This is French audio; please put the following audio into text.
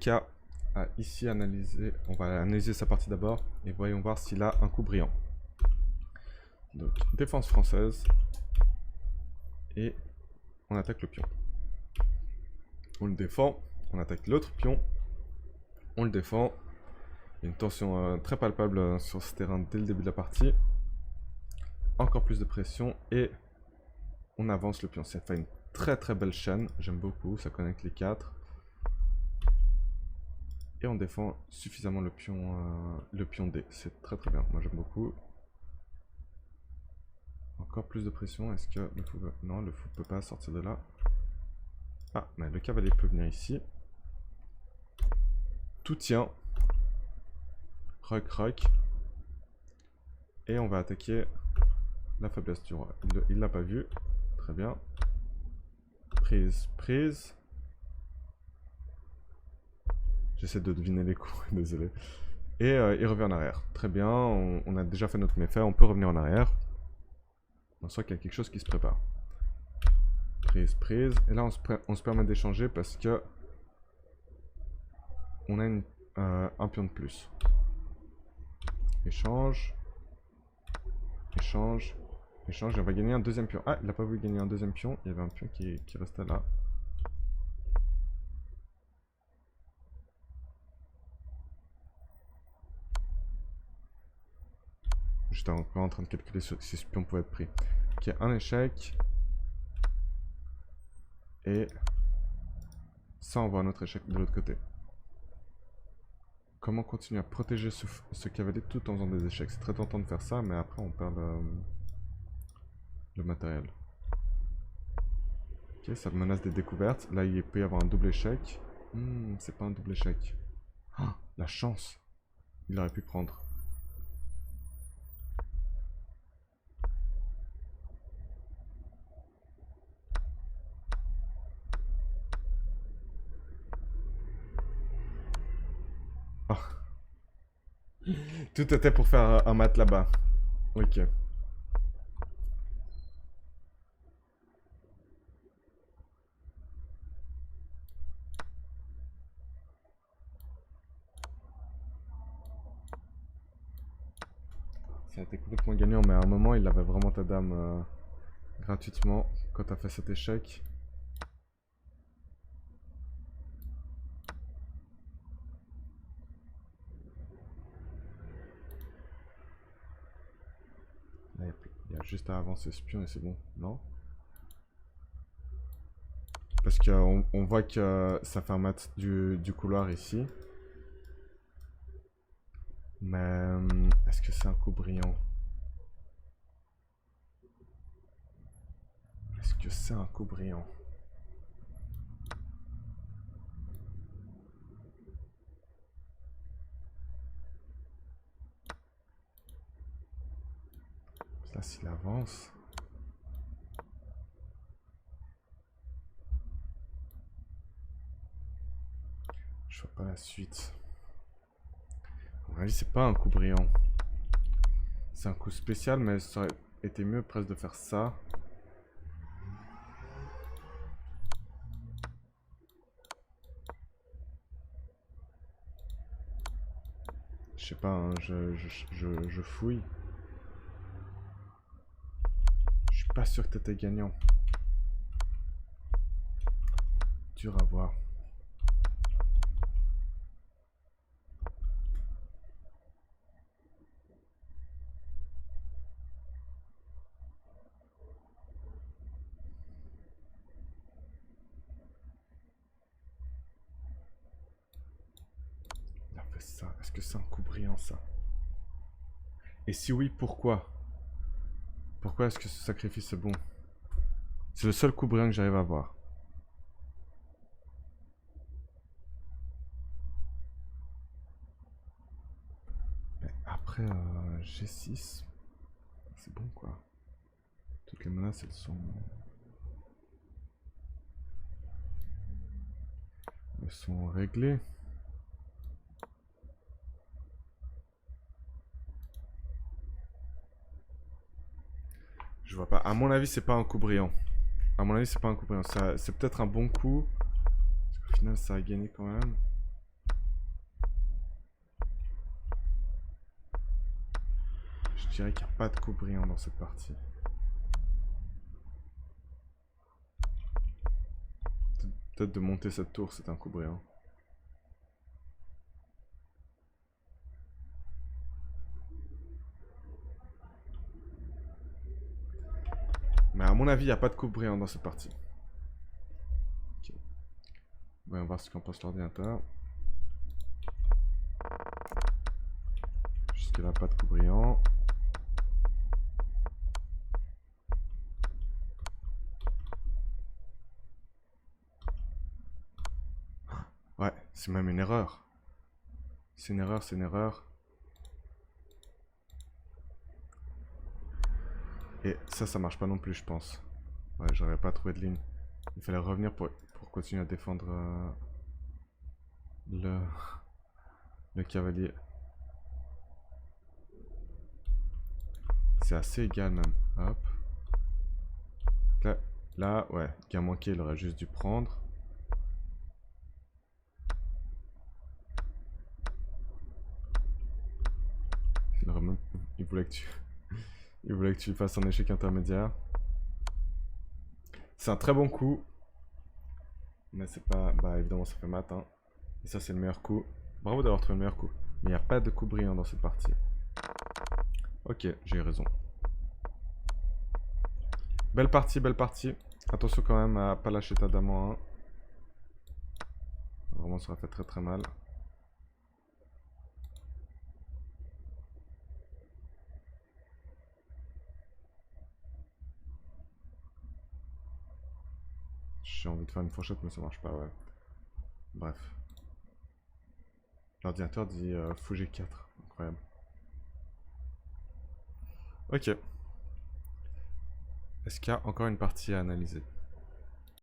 cas à ici analyser. On va analyser sa partie d'abord et voyons voir s'il a un coup brillant. Donc défense française et on attaque le pion. On le défend, on attaque l'autre pion, on le défend. Il y a une tension très palpable sur ce terrain dès le début de la partie. Encore plus de pression et on avance le pion. Ça fait une très belle chaîne, j'aime beaucoup, ça connecte les 4. Et on défend suffisamment le pion D, c'est très bien, moi j'aime beaucoup. Encore plus de pression, est-ce que le fou... Non, le fou peut pas sortir de là. Ah, mais le cavalier peut venir ici. Tout tient. Roc. Et on va attaquer la faiblesse du roi. Il l'a pas vu. Très bien. Prise. J'essaie de deviner les coups, désolé. Et il revient en arrière. Très bien, on a déjà fait notre méfait, on peut revenir en arrière. On sent qu'il y a quelque chose qui se prépare. Prise. Et là, on se permet d'échanger parce que on a un pion de plus. Échange. Et on va gagner un deuxième pion. Ah, il n'a pas voulu gagner un deuxième pion. Il y avait un pion qui restait là. J'étais encore en train de calculer si ce pion pouvait être pris. Ok, un échec. Et ça envoie un autre échec de l'autre côté. Comment continuer à protéger ce cavalier tout en faisant des échecs? C'est très tentant de faire ça, mais après on perd le matériel. Ok, ça menace des découvertes. Là, il peut y avoir un double échec. C'est pas un double échec. Ah, la chance. Il aurait pu prendre. Oh. Tout était pour faire un mat là-bas. Ok. Ça a été complètement gagnant, mais à un moment, il avait vraiment ta dame gratuitement quand t'as fait cet échec. Là, il y a juste à avancer ce pion et c'est bon, non? Parce qu'on voit que ça fait un mat du couloir ici. Mais est-ce que c'est un coup brillant? Est-ce que c'est un coup brillant? Là, s'il avance... Je vois pas la suite. À mon avis, c'est pas un coup brillant. C'est un coup spécial, mais ça aurait été mieux presque de faire ça. Je sais pas, hein, je fouille. Je suis pas sûr que t'étais gagnant. Dur à voir. Il a fait ça. Est-ce que c'est un coup brillant, ça? Et si oui, pourquoi? Pourquoi est-ce que ce sacrifice est bon? C'est le seul coup brillant que j'arrive à voir. Mais après, G6, c'est bon quoi. Toutes les menaces, elles sont réglées. Je vois pas. À mon avis, c'est pas un coup brillant. À mon avis, c'est pas un coup brillant. C'est peut-être un bon coup. Parce qu'au final, ça a gagné quand même. Je dirais qu'il n'y a pas de coup brillant dans cette partie. Peut-être de monter cette tour, c'est un coup brillant. Mais à mon avis, il n'y a pas de coup brillant dans cette partie. Okay. Voyons voir ce qu'en pense l'ordinateur. Jusque-là, pas de coup brillant. Ouais, c'est même une erreur. C'est une erreur, c'est une erreur. Et ça marche pas non plus, je pense. Ouais, j'aurais pas trouvé de ligne. Il fallait revenir pour continuer à défendre le cavalier. C'est assez égal même. Hop. Là, ouais, gain manqué, il aurait juste dû prendre. Il voulait que tu... il voulait que tu fasses un échec intermédiaire. C'est un très bon coup. Mais c'est pas... Bah évidemment ça fait mat. Hein. Et ça c'est le meilleur coup. Bravo d'avoir trouvé le meilleur coup. Mais il n'y a pas de coup brillant dans cette partie. Ok, j'ai eu raison. Belle partie, belle partie. Attention quand même à pas lâcher ta dame en 1. Vraiment ça aurait fait très très mal. J'ai envie de faire une fourchette mais ça marche pas, ouais. Bref. L'ordinateur dit fou G4. Incroyable. Ok. Est-ce qu'il y a encore une partie à analyser?